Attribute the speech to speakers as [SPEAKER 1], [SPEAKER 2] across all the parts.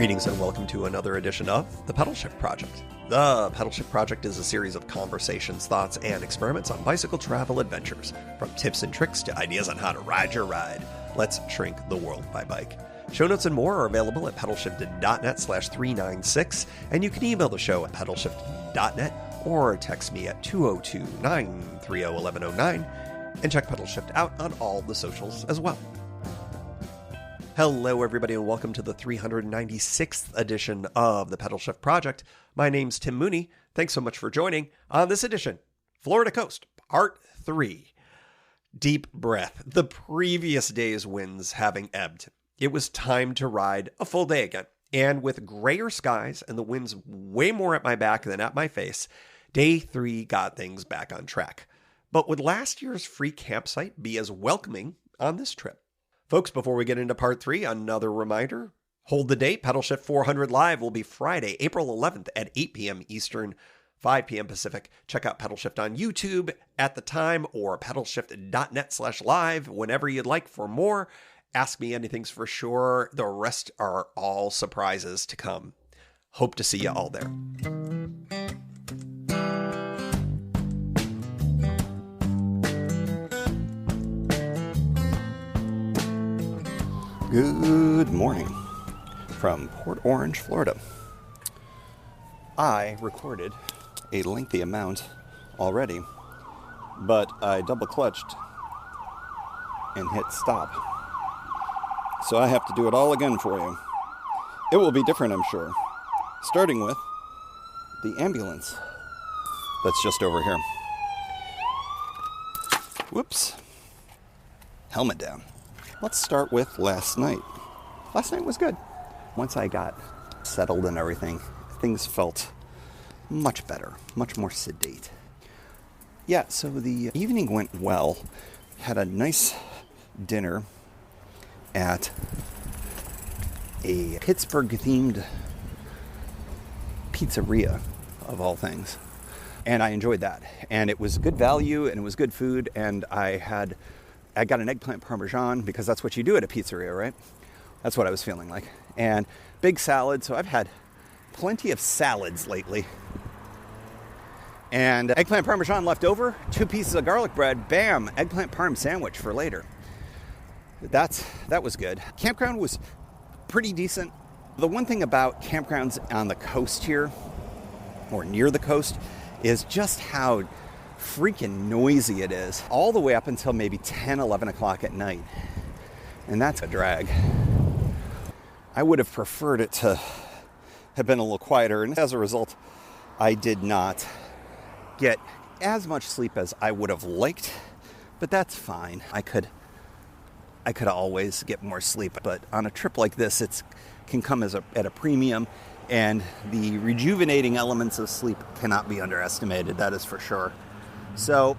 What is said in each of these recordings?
[SPEAKER 1] Greetings and welcome to another edition of the Pedalshift Project. The Pedalshift Project is a series of conversations, thoughts, and experiments on bicycle travel adventures. From tips and tricks to ideas on how to ride your ride. Let's shrink the world by bike. Show notes and more are available at pedalshifted.net/396, and you can email the show at pedalshift.net or text me at 202-930-1109, and check Pedalshift out on all the socials as well. Hello, everybody, and welcome to the 396th edition of the Pedalshift Project. My name's Tim Mooney. Thanks so much for joining on this edition. Florida Coast, Part 3. Deep breath. The previous day's winds having ebbed, it was time to ride a full day again. And with grayer skies and the winds way more at my back than at my face, Day 3 got things back on track. But would last year's free campsite be as welcoming on this trip? Folks, before we get into Part 3, another reminder. Hold the date. Pedalshift 400 Live will be Friday, April 11th at 8 p.m. Eastern, 5 p.m. Pacific. Check out Pedalshift on YouTube at the time or pedalshift.net/live whenever you'd like for more. Ask Me Anything's for sure. The rest are all surprises to come. Hope to see you all there.
[SPEAKER 2] Good morning from Port Orange, Florida. I recorded a lengthy amount already, but I double clutched and hit stop. So I have to do it all again for you. It will be different, I'm sure. Starting with the ambulance that's just over here. Whoops. Helmet down. Let's start with last night. Last night was good. Once I got settled and everything, things felt much better, much more sedate. Yeah, so the evening went well. Had a nice dinner at a Pittsburgh-themed pizzeria, of all things. And I enjoyed that. And it was good value, and it was good food, and I got an eggplant parmesan because that's what you do at a pizzeria, right? That's what I was feeling like. And big salad. So I've had plenty of salads lately. And eggplant parmesan left over, 2 pieces of garlic bread, bam, eggplant parm sandwich for later. That was good. Campground was pretty decent. The one thing about campgrounds on the coast here, or near the coast, is just how freaking noisy it is, all the way up until maybe 10, 11 o'clock at night. And that's a drag. I would have preferred it to have been a little quieter, and as a result, I did not get as much sleep as I would have liked, but that's fine. I could always get more sleep, but on a trip like this, it can come at a premium, and the rejuvenating elements of sleep cannot be underestimated, that is for sure. So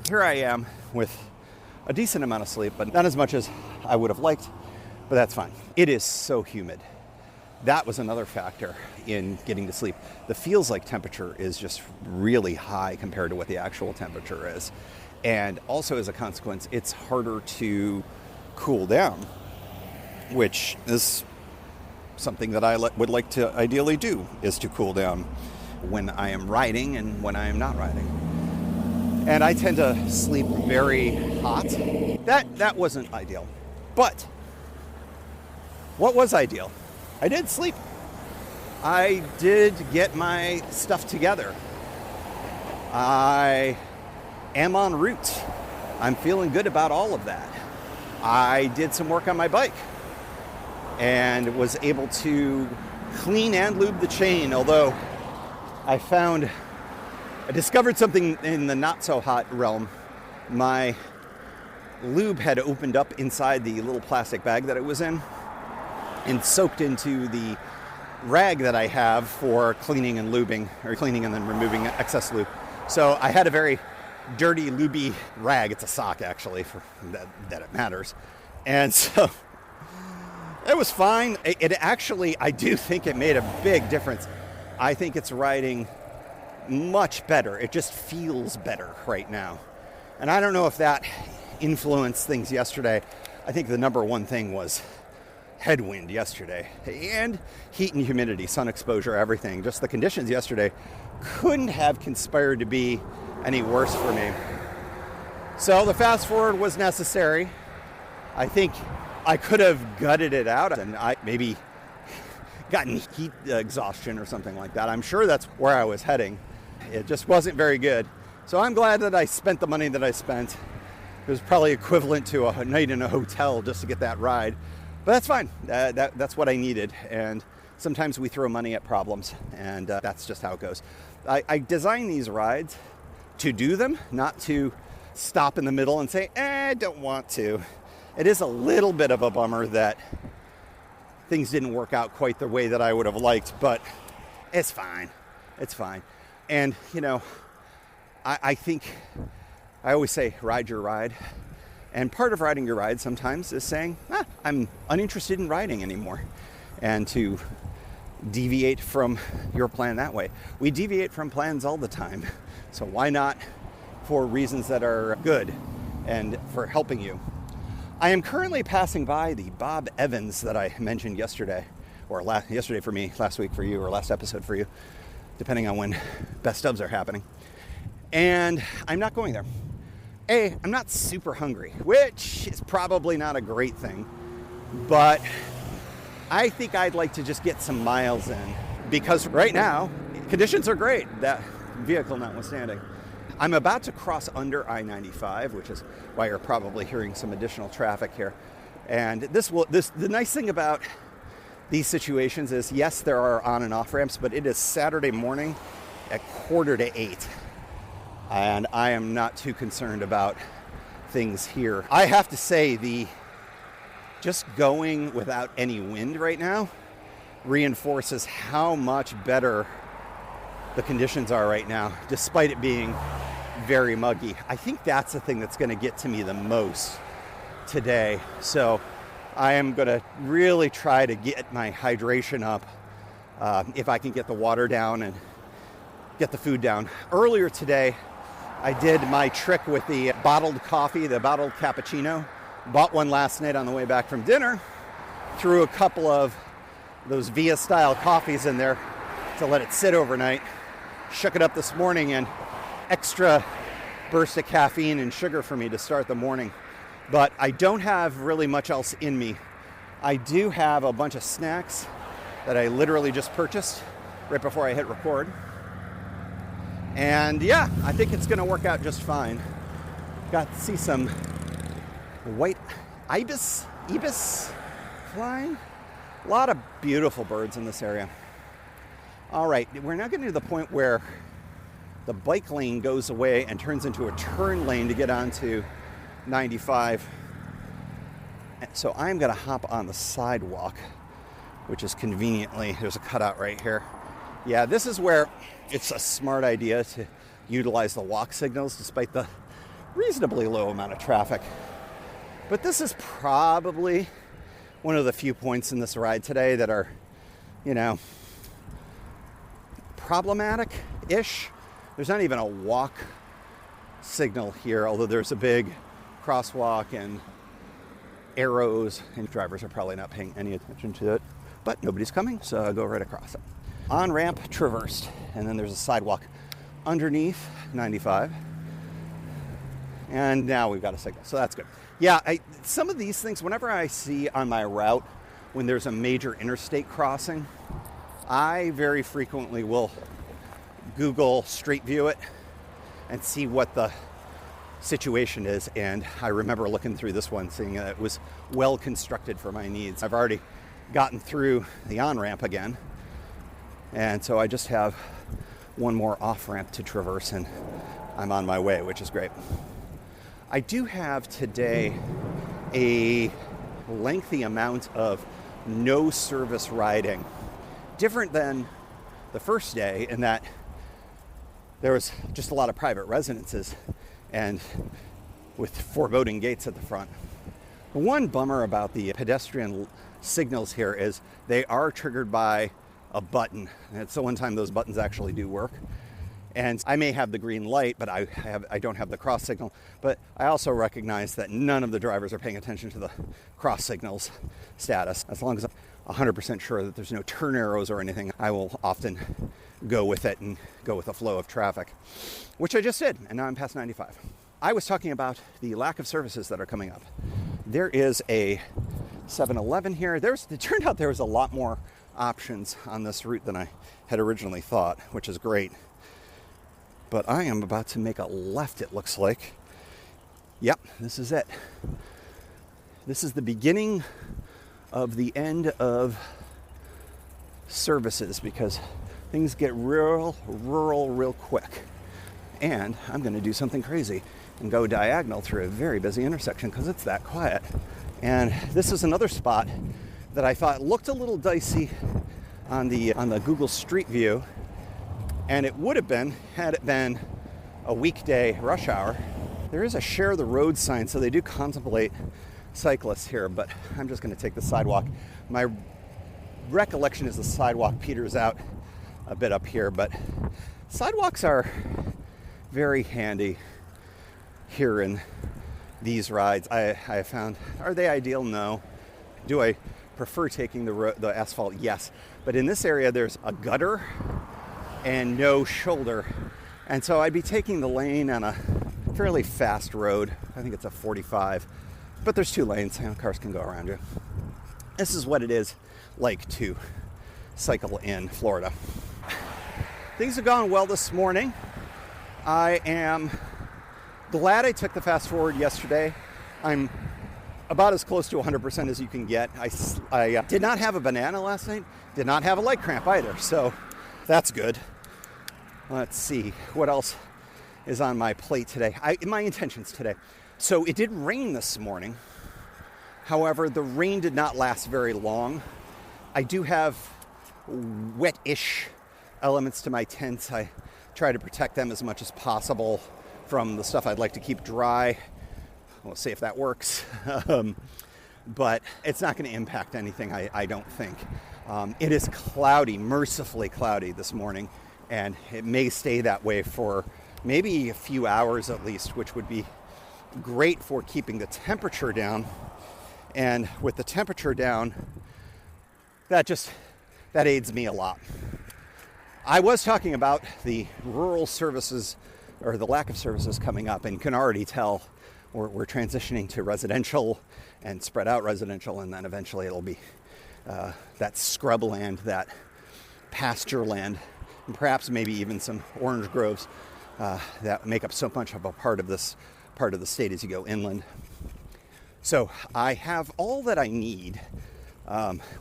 [SPEAKER 2] here I am with a decent amount of sleep, but not as much as I would have liked, but that's fine. It is so humid. That was another factor in getting to sleep. The feels like temperature is just really high compared to what the actual temperature is. And also as a consequence, it's harder to cool down, which is something that I would like to ideally do, is to cool down when I am riding and when I am not riding. And I tend to sleep very hot. That wasn't ideal. But what was ideal? I did sleep. I did get my stuff together. I am en route. I'm feeling good about all of that. I did some work on my bike and was able to clean and lube the chain, although I discovered something in the not-so-hot realm. My lube had opened up inside the little plastic bag that it was in and soaked into the rag that I have for cleaning and lubing, or cleaning and then removing excess lube. So I had a very dirty, lubey rag. It's a sock, actually, for that it matters. And so it was fine. It actually, I do think it made a big difference. I think it's riding much better. It just feels better right now. And I don't know if that influenced things yesterday. I think the number one thing was headwind yesterday, and heat and humidity, sun exposure, everything. Just the conditions yesterday couldn't have conspired to be any worse for me. So the fast forward was necessary. I think I could have gutted it out and I maybe gotten heat exhaustion or something like that. I'm sure that's where I was heading. It just wasn't very good. So I'm glad that I spent the money that I spent. It was probably equivalent to a night in a hotel just to get that ride. But that's fine. That's what I needed. And sometimes we throw money at problems, and that's just how it goes. I design these rides to do them, not to stop in the middle and say, I don't want to. It is a little bit of a bummer that things didn't work out quite the way that I would have liked, but it's fine. It's fine. And, I think I always say ride your ride. And part of riding your ride sometimes is saying, I'm uninterested in riding anymore. And to deviate from your plan that way. We deviate from plans all the time. So why not for reasons that are good and for helping you? I am currently passing by the Bob Evans that I mentioned yesterday, or yesterday for me, last week for you, or last episode for you, depending on when best ofs are happening. And I'm not going there. I'm not super hungry, which is probably not a great thing, but I think I'd like to just get some miles in because right now, conditions are great, that vehicle notwithstanding. I'm about to cross under I-95, which is why you're probably hearing some additional traffic here. And the nice thing about these situations is, yes, there are on and off ramps, but it is Saturday morning at 7:45. And I am not too concerned about things here. I have to say, just going without any wind right now reinforces how much better the conditions are right now, despite it being very muggy. I think that's the thing that's going to get to me the most today. So I am going to really try to get my hydration up if I can get the water down and get the food down. Earlier today, I did my trick with the bottled coffee, the bottled cappuccino. Bought one last night on the way back from dinner. Threw a couple of those Via-style coffees in there to let it sit overnight. Shook it up this morning, and extra burst of caffeine and sugar for me to start the morning. But I don't have really much else in me. I do have a bunch of snacks that I literally just purchased right before I hit record. And yeah, I think it's going to work out just fine. Got to see some white ibis flying. A lot of beautiful birds in this area. All right, we're now getting to the point where the bike lane goes away and turns into a turn lane to get onto 95. So I'm going to hop on the sidewalk, which is conveniently, there's a cutout right here. Yeah, this is where it's a smart idea to utilize the walk signals despite the reasonably low amount of traffic. But this is probably one of the few points in this ride today that are, problematic-ish. There's not even a walk signal here, although there's a big crosswalk and arrows, and drivers are probably not paying any attention to it. But nobody's coming, so I'll go right across it. On-ramp traversed, and then there's a sidewalk underneath 95. And now we've got a signal, so that's good. Yeah, some of these things, whenever I see on my route when there's a major interstate crossing, I very frequently will Google Street View it and see what the situation is. And I remember looking through this one, seeing that it was well constructed for my needs. I've already gotten through the on-ramp again, and so I just have one more off-ramp to traverse, and I'm on my way, which is great. I do have today a lengthy amount of no service riding. Different than the first day in that there was just a lot of private residences and with foreboding gates at the front. The one bummer about the pedestrian signals here is they are triggered by a button. And it's the one time those buttons actually do work. And I may have the green light, but I don't have the cross signal. But I also recognize that none of the drivers are paying attention to the cross signal's status. As long as I'm 100% sure that there's no turn arrows or anything, I will often go with it and go with the flow of traffic, which I just did, and now I'm past 95. I was talking about the lack of services that are coming up. There is a 7-Eleven here. It turned out there was a lot more options on this route than I had originally thought, which is great. But I am about to make a left, it looks like. Yep, this is it. This is the beginning of the end of services because things get real rural real quick. And I'm going to do something crazy and go diagonal through a very busy intersection because it's that quiet. And this is another spot that I thought looked a little dicey on the Google Street View. And it would have been, had it been a weekday rush hour. There is a share the road sign, so they do contemplate cyclists here, but I'm just going to take the sidewalk. My recollection is the sidewalk peters out a bit up here, but sidewalks are very handy here in these rides. I have found, are they ideal? No. Do I prefer taking the asphalt? Yes. But in this area, there's a gutter and no shoulder. And so I'd be taking the lane on a fairly fast road. I think it's a 45, but there's 2 lanes. Cars can go around you. This is what it is like to cycle in Florida. Things have gone well this morning. I am glad I took the fast forward yesterday. I'm about as close to 100% as you can get. I did not have a banana last night. Did not have a leg cramp either. So that's good. Let's see what else is on my plate today. My intentions today. So it did rain this morning. However, the rain did not last very long. I do have wet-ish elements to my tents. I try to protect them as much as possible from the stuff I'd like to keep dry. We'll see if that works. But it's not going to impact anything, I don't think. It is cloudy, mercifully cloudy this morning. And it may stay that way for maybe a few hours at least, which would be great for keeping the temperature down. And with the temperature down, that aids me a lot. I was talking about the rural services or the lack of services coming up, and can already tell we're transitioning to residential and spread out residential, and then eventually it'll be that scrub land, that pasture land, and perhaps maybe even some orange groves that make up so much of a part of this part of the state as you go inland. So I have all that I need.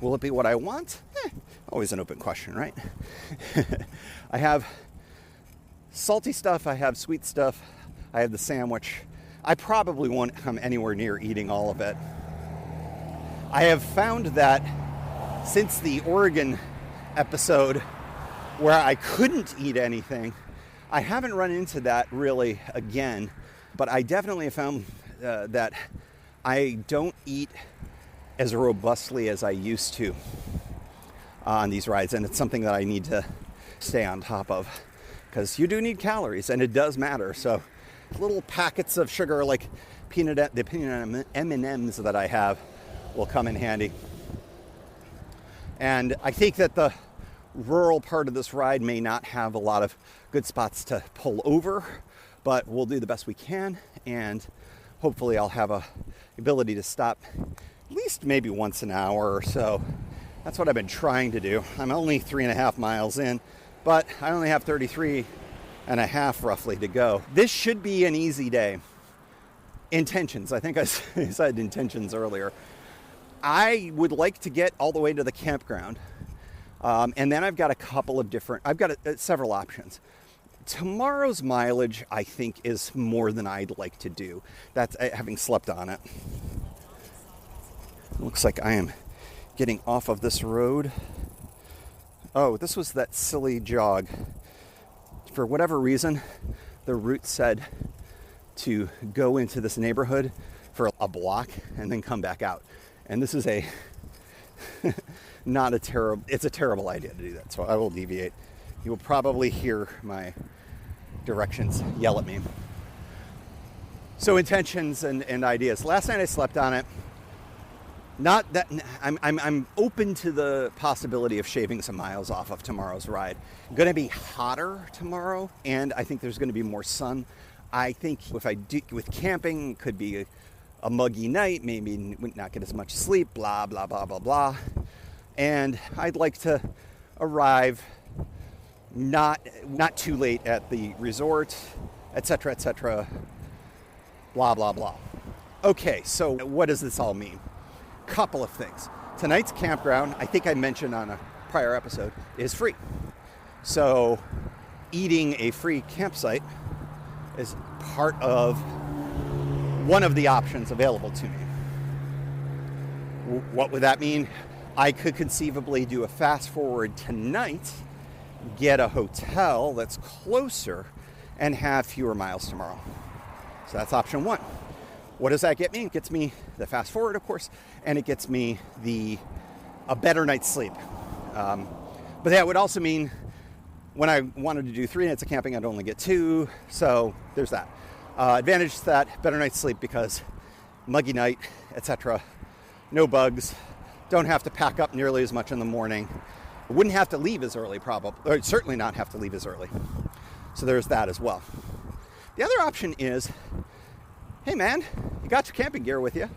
[SPEAKER 2] Will it be what I want? Always an open question, right? I have salty stuff, I have sweet stuff, I have the sandwich. I probably won't come anywhere near eating all of it. I have found that since the Oregon episode where I couldn't eat anything, I haven't run into that really again, but I definitely have found that I don't eat as robustly as I used to on these rides, and it's something that I need to stay on top of, because you do need calories, and it does matter. So little packets of sugar like the peanut M&Ms that I have will come in handy. And I think that the rural part of this ride may not have a lot of good spots to pull over, but we'll do the best we can, and hopefully I'll have a ability to stop at least maybe once an hour or so. That's what I've been trying to do. I'm only 3.5 miles in, but I only have 33 and a half roughly to go. This should be an easy day. Intentions. I think I said intentions earlier. I would like to get all the way to the campground. And then I've got several options. Tomorrow's mileage, I think, is more than I'd like to do. That's having slept on it. Looks like I am getting off of this road. Oh, this was that silly jog. For whatever reason, the route said to go into this neighborhood for a block and then come back out. And this is it's a terrible idea to do that. So I will deviate. You will probably hear my directions yell at me. So intentions and ideas. Last night I slept on it. Not that I'm open to the possibility of shaving some miles off of tomorrow's ride. Going to be hotter tomorrow, and I think there's going to be more sun. I think if I do with camping, it could be a muggy night, maybe not get as much sleep, blah, blah, blah, blah, blah. And I'd like to arrive not too late at the resort, etc., blah, blah, blah. Okay, so what does this all mean? Couple of things. Tonight's campground, I think I mentioned on a prior episode, is free. So eating a free campsite is part of one of the options available to me. What would that mean? I could conceivably do a fast forward tonight, get a hotel that's closer, and have fewer miles tomorrow. So that's option one. What does that get me? It gets me the fast forward, of course, and it gets me a better night's sleep. But that would also mean when I wanted to do 3 nights of camping, I'd only get 2. So there's that. Advantage to that, better night's sleep because muggy night, etc. No bugs. Don't have to pack up nearly as much in the morning. Wouldn't have to leave as early, probably, or certainly not have to leave as early. So there's that as well. The other option is, hey man, you got your camping gear with you.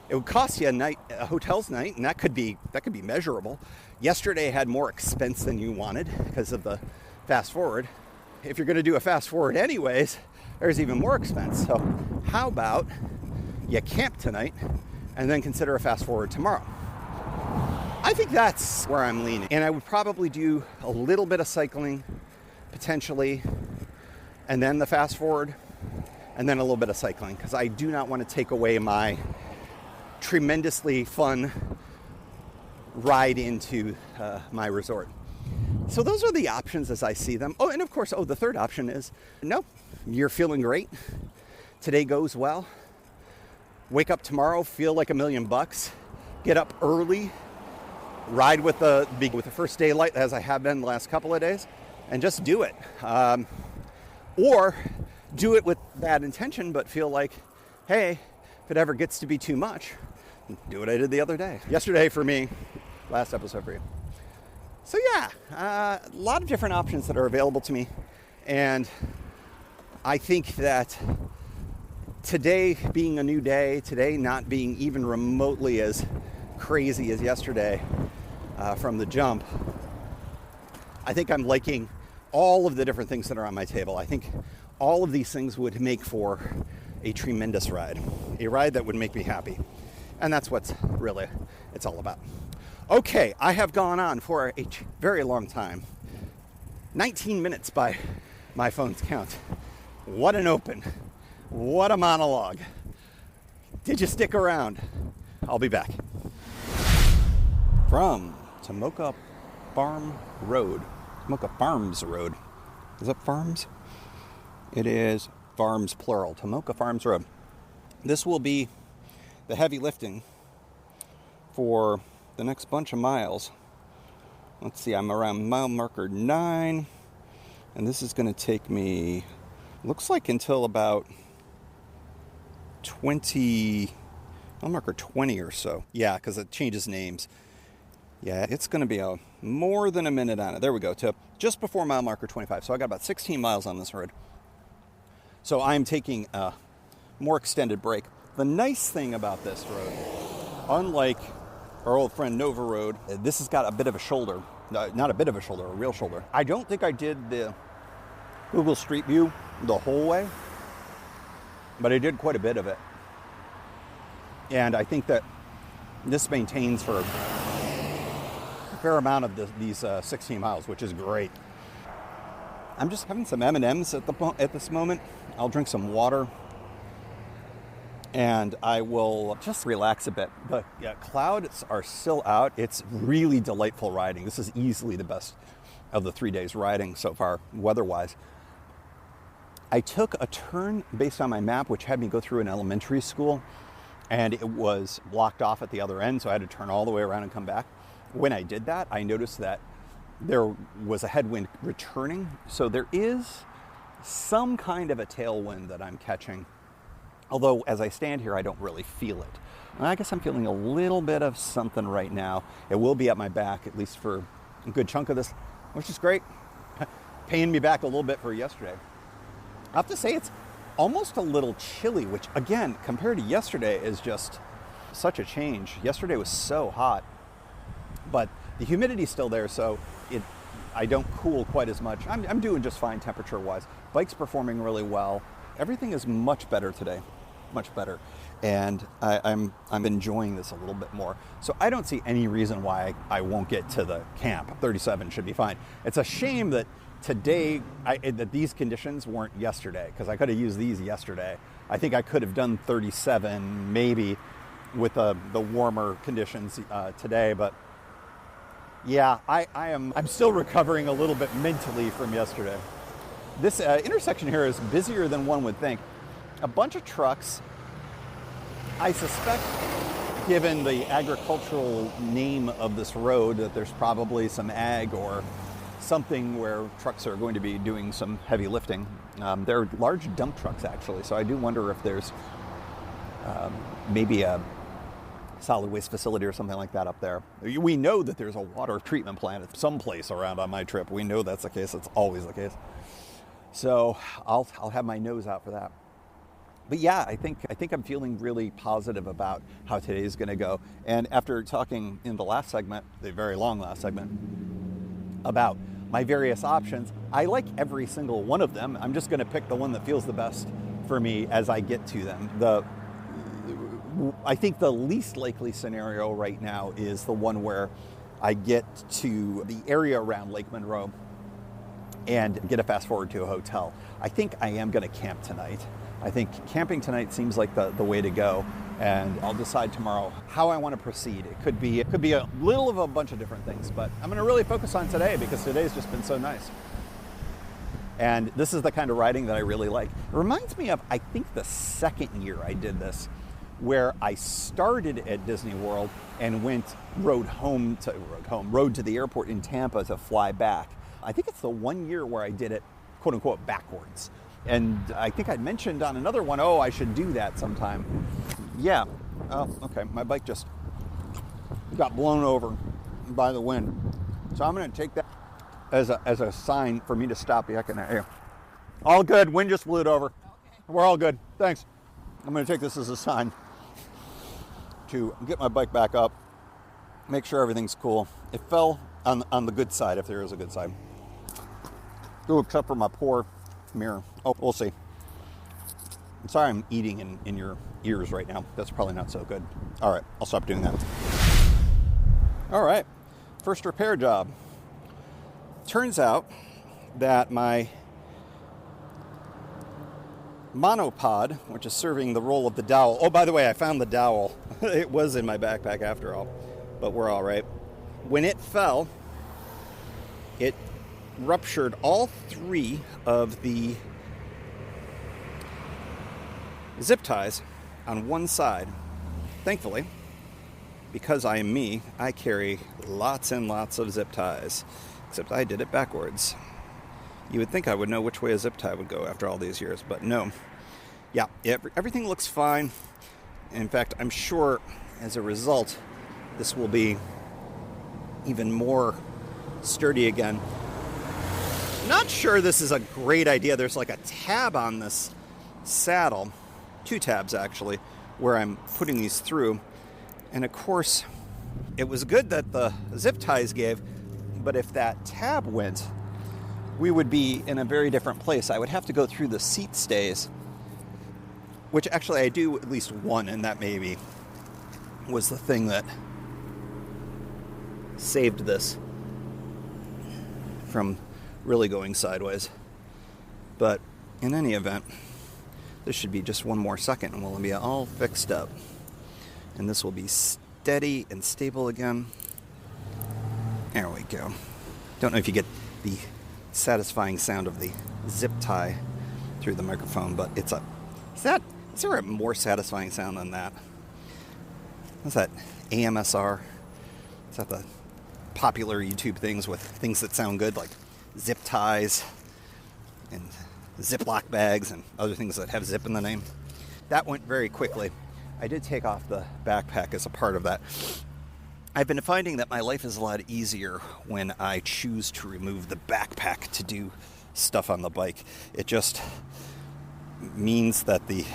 [SPEAKER 2] It would cost you a hotel's night, and that could be measurable. Yesterday had more expense than you wanted because of the fast forward. If you're going to do a fast forward anyways, there's even more expense. So how about you camp tonight and then consider a fast forward tomorrow? I think that's where I'm leaning. And I would probably do a little bit of cycling, potentially, and then the fast forward, and then a little bit of cycling, because I do not want to take away my tremendously fun ride into my resort. So those are the options as I see them. Oh, and of course, the third option is, no, you're feeling great. Today goes well. Wake up tomorrow, feel like $1,000,000. Get up early, ride with the first daylight as I have been the last couple of days, and just do it. Or do it with that intention, but feel like, hey, if it ever gets to be too much, do what I did the other day. Yesterday for me, last episode for you. So yeah, a lot of different options that are available to me. And I think that today being a new day, today not being even remotely as crazy as yesterday from the jump, I think I'm liking all of the different things that are on my table. I think all of these things would make for a tremendous ride, a ride that would make me happy. And that's what's really it's all about. Okay, I have gone on for a very long time. 19 minutes by my phone's count. What an open. What a monologue. Did you stick around? I'll be back. From Tomoka Farms Road. Is it Farms? It is Farms plural. Tomoka Farms Road. This will be the heavy lifting for the next bunch of miles. Let's see, I'm around mile marker 9, and this is going to take me, looks like until about 20, mile marker 20 or so. Yeah, because it changes names. Yeah, it's going to be more than a minute on it. There we go, to just before mile marker 25. So I got about 16 miles on this road. So I'm taking a more extended break. The nice thing about this road, unlike our old friend Nova Road, this has got a bit of a shoulder. Not a bit of a shoulder, a real shoulder. I don't think I did the Google Street View the whole way, but I did quite a bit of it. And I think that this maintains for a fair amount of these 16 miles, which is great. I'm just having some M&Ms at this moment. I'll drink some water, and I will just relax a bit. But yeah, clouds are still out. It's really delightful riding. This is easily the best of the 3 days riding so far, weather-wise. I took a turn based on my map, which had me go through an elementary school, and it was blocked off at the other end, so I had to turn all the way around and come back. When I did that, I noticed that there was a headwind returning, so there is some kind of a tailwind that I'm catching. Although, as I stand here, I don't really feel it. And I guess I'm feeling a little bit of something right now. It will be at my back, at least for a good chunk of this, which is great. Paying me back a little bit for yesterday. I have to say it's almost a little chilly, which, again, compared to yesterday is just such a change. Yesterday was so hot, but the humidity's still there, so I don't cool quite as much. I'm doing just fine temperature-wise. Bike's performing really well. Everything is much better today, much better. And I'm enjoying this a little bit more. So I don't see any reason why I won't get to the camp. 37 should be fine. It's a shame that today, that these conditions weren't yesterday, because I could have used these yesterday. I think I could have done 37 maybe with the warmer conditions today, but yeah, I'm still recovering a little bit mentally from yesterday. This intersection here is busier than one would think. A bunch of trucks. I suspect, given the agricultural name of this road, that there's probably some ag or something where trucks are going to be doing some heavy lifting. They're large dump trucks, actually, so I do wonder if there's maybe a solid waste facility or something like that up there. We know that there's a water treatment plant at some place around on my trip. We know that's the case. It's always the case. So I'll have my nose out for that. But yeah, I think I'm feeling really positive about how today is going to go. And after talking in the last segment, the very long last segment, about my various options, I like every single one of them. I'm just going to pick the one that feels the best for me as I get to them. I think the least likely scenario right now is the one where I get to the area around Lake Monroe and get a fast forward to a hotel. I think I am going to camp tonight. I think camping tonight seems like the way to go, and I'll decide tomorrow how I want to proceed. It could be a little of a bunch of different things, but I'm going to really focus on today because today's just been so nice. And this is the kind of riding that I really like. It reminds me of, I think, the second year I did this, where I started at Disney World and rode to the airport in Tampa to fly back. I think it's the 1 year where I did it, quote unquote, backwards. And I think I mentioned on another one, I should do that sometime. Yeah. Oh, okay. My bike just got blown over by the wind. So I'm going to take that as a sign for me to stop yakking at you. All good. Wind just blew it over. Okay. We're all good. Thanks. I'm going to take this as a sign to get my bike back up, make sure everything's cool. It fell on the good side, if there is a good side. Except for my poor mirror. Oh, we'll see. I'm sorry I'm eating in your ears right now. That's probably not so good. All right, I'll stop doing that. All right, first repair job. Turns out that my monopod, which is serving the role of the dowel. Oh, by the way, I found the dowel. It was in my backpack after all, but we're all right. When it fell, it ruptured all three of the zip ties on one side. Thankfully, because I am me, I carry lots and lots of zip ties, except I did it backwards. You would think I would know which way a zip tie would go after all these years, but no. Yeah, everything looks fine. In fact, I'm sure as a result, this will be even more sturdy again. Not sure this is a great idea. There's like a tab on this saddle, 2 tabs actually, where I'm putting these through. And of course, it was good that the zip ties gave, but if that tab went, we would be in a very different place. I would have to go through the seat stays, which actually I do at least one, and that maybe was the thing that saved this from really going sideways. But in any event, this should be just one more second and we'll be all fixed up. And this will be steady and stable again. There we go. Don't know if you get the satisfying sound of the zip tie through the microphone, but is there a more satisfying sound than that? What's that? AMSR? Is that the popular YouTube things with things that sound good, like zip ties and Ziploc bags and other things that have zip in the name. That went very quickly. I did take off the backpack as a part of that. I've been finding that my life is a lot easier when I choose to remove the backpack to do stuff on the bike. It just means that the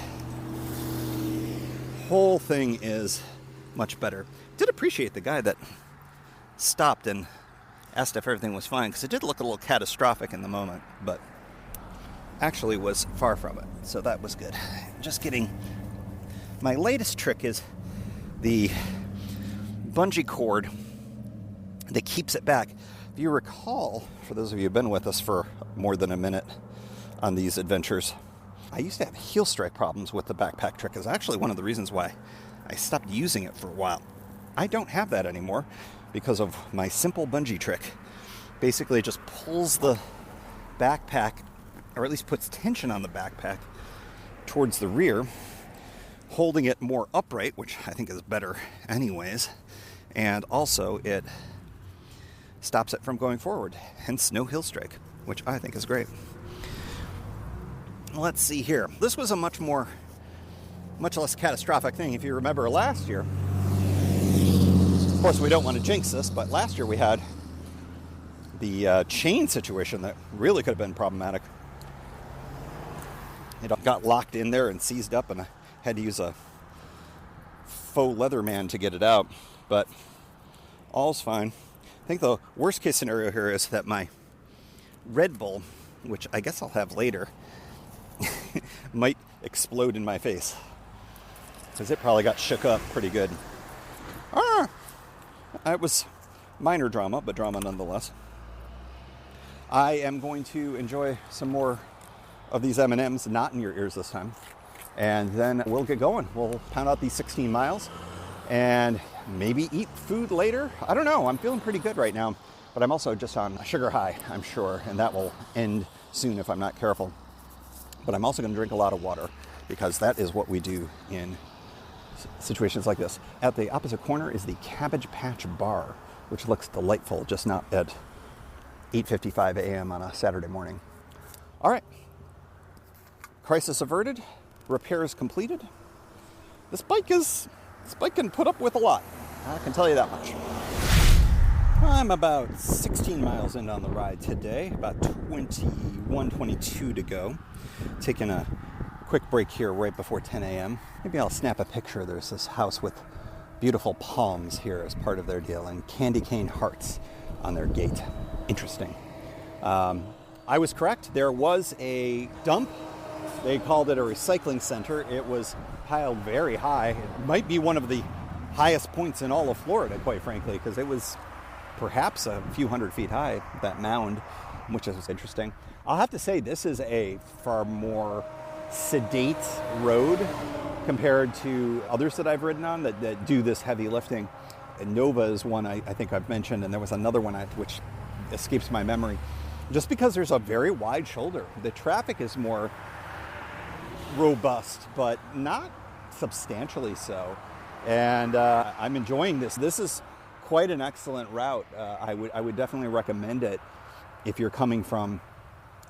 [SPEAKER 2] whole thing is much better. Did appreciate the guy that stopped and asked if everything was fine, because it did look a little catastrophic in the moment, but actually was far from it, so that was good. Just kidding. My latest trick is the bungee cord that keeps it back. If you recall, for those of you who've been with us for more than a minute on these adventures, I used to have heel strike problems with the backpack trick. It's actually one of the reasons why I stopped using it for a while. I don't have that anymore because of my simple bungee trick. Basically, it just pulls the backpack, or at least puts tension on the backpack towards the rear, holding it more upright, which I think is better anyways. And also it stops it from going forward, hence no heel strike, which I think is great. Let's see here. This was a much less catastrophic thing. If you remember last year, of course we don't want to jinx this, but last year we had the chain situation that really could have been problematic. It got locked in there and seized up, and I had to use a faux leather man to get it out. But all's fine. I think the worst case scenario here is that my Red Bull, which I guess I'll have later, might explode in my face, because it probably got shook up pretty good. It was minor drama, but drama nonetheless. I am going to enjoy some more of these M&Ms, not in your ears this time, and then we'll get going. We'll pound out these 16 miles and maybe eat food later. I don't know. I'm feeling pretty good right now, but I'm also just on a sugar high, I'm sure, and that will end soon if I'm not careful. But I'm also going to drink a lot of water, because that is what we do in situations like this. At the opposite corner is the Cabbage Patch Bar, which looks delightful, just not at 8:55 a.m. on a Saturday morning. All right. Crisis averted. Repairs completed. This bike can put up with a lot. I can tell you that much. I'm about 16 miles in on the ride today, about 22 to go. Taking a quick break here right before 10 a.m. Maybe I'll snap a picture. There's this house with beautiful palms here as part of their deal, and candy cane hearts on their gate. Interesting. I was correct. There was a dump. They called it a recycling center. It was piled very high. It might be one of the highest points in all of Florida, quite frankly, because it was perhaps a few hundred feet high, that mound, which is interesting. I'll have to say, this is a far more sedate road compared to others that I've ridden on that do this heavy lifting. And Nova is one I think I've mentioned, and there was another one which escapes my memory. Just because there's a very wide shoulder. The traffic is more robust, but not substantially so. And I'm enjoying this. This is quite an excellent route. I would definitely recommend it if you're coming from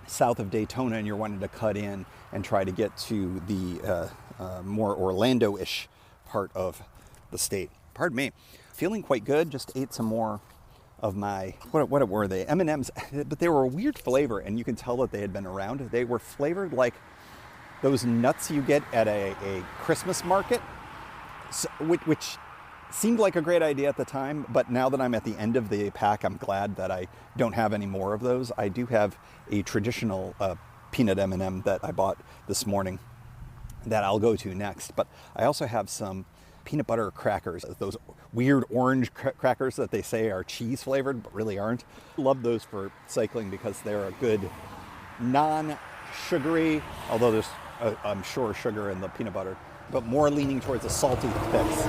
[SPEAKER 2] south of Daytona and you're wanting to cut in and try to get to the more Orlando-ish part of the state. Pardon me. Feeling quite good. Just ate some more of my, what were they? M&Ms, but they were a weird flavor, and you can tell that they had been around. They were flavored like those nuts you get at a Christmas market, which seemed like a great idea at the time, but now that I'm at the end of the pack, I'm glad that I don't have any more of those. I do have a traditional peanut M&M that I bought this morning that I'll go to next, but I also have some peanut butter crackers, those weird orange crackers that they say are cheese flavored but really aren't. Love those for cycling because they're a good non-sugary, although there's I'm sure sugar in the peanut butter, but more leaning towards a salty fix.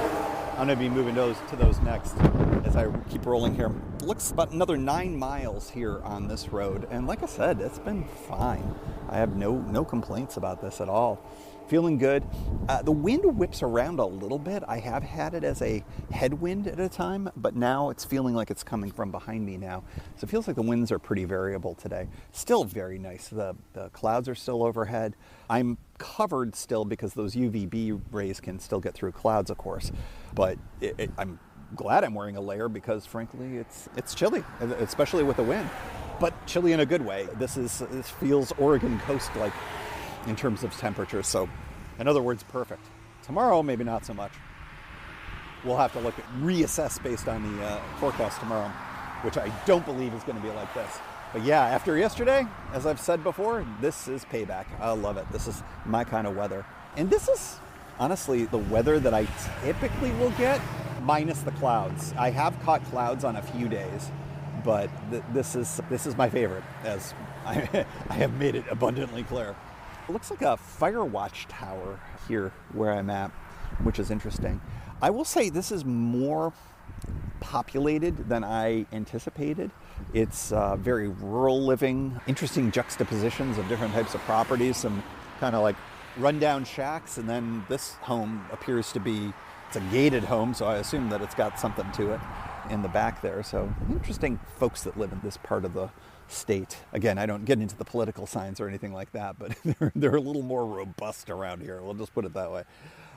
[SPEAKER 2] I'm going to be moving to those next as I keep rolling here. It looks about another 9 miles here on this road. And like I said, it's been fine. I have no complaints about this at all. Feeling good. The wind whips around a little bit. I have had it as a headwind at a time, but now it's feeling like it's coming from behind me now. So it feels like the winds are pretty variable today. Still very nice. The clouds are still overhead. I'm covered still because those UVB rays can still get through clouds, of course. But I'm glad I'm wearing a layer because, frankly, it's chilly, especially with the wind. But chilly in a good way. This feels Oregon coast-like in terms of temperature, so in other words, perfect. Tomorrow, maybe not so much. We'll have to reassess based on the forecast tomorrow, which I don't believe is going to be like this. But yeah, after yesterday, as I've said before, this is payback. I love it. This is my kind of weather. And this is honestly the weather that I typically will get, minus the clouds. I have caught clouds on a few days, but this is my favorite, as I have made it abundantly clear. It looks like a fire watch tower here where I'm at, which is interesting. I will say this is more populated than I anticipated. It's very rural living, interesting juxtapositions of different types of properties, some kind of like rundown shacks, and then this home appears to be, it's a gated home, so I assume that it's got something to it in the back there. So interesting folks that live in this part of the state. Again, I don't get into the political science or anything like that, but they're a little more robust around here. We'll just put it that way.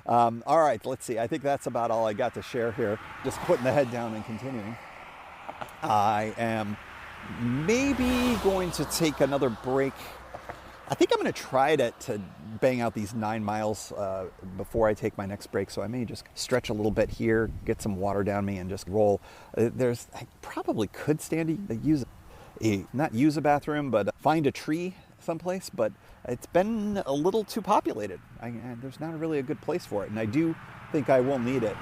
[SPEAKER 2] All right, let's see. I think that's about all I got to share here. Just putting the head down and continuing. I am maybe going to take another break. I think I'm going to try to bang out these 9 miles before I take my next break. So I may just stretch a little bit here, get some water down me, and just roll. I probably could not use a bathroom, but find a tree someplace. But it's been a little too populated. There's not really a good place for it, and I do think I will need it.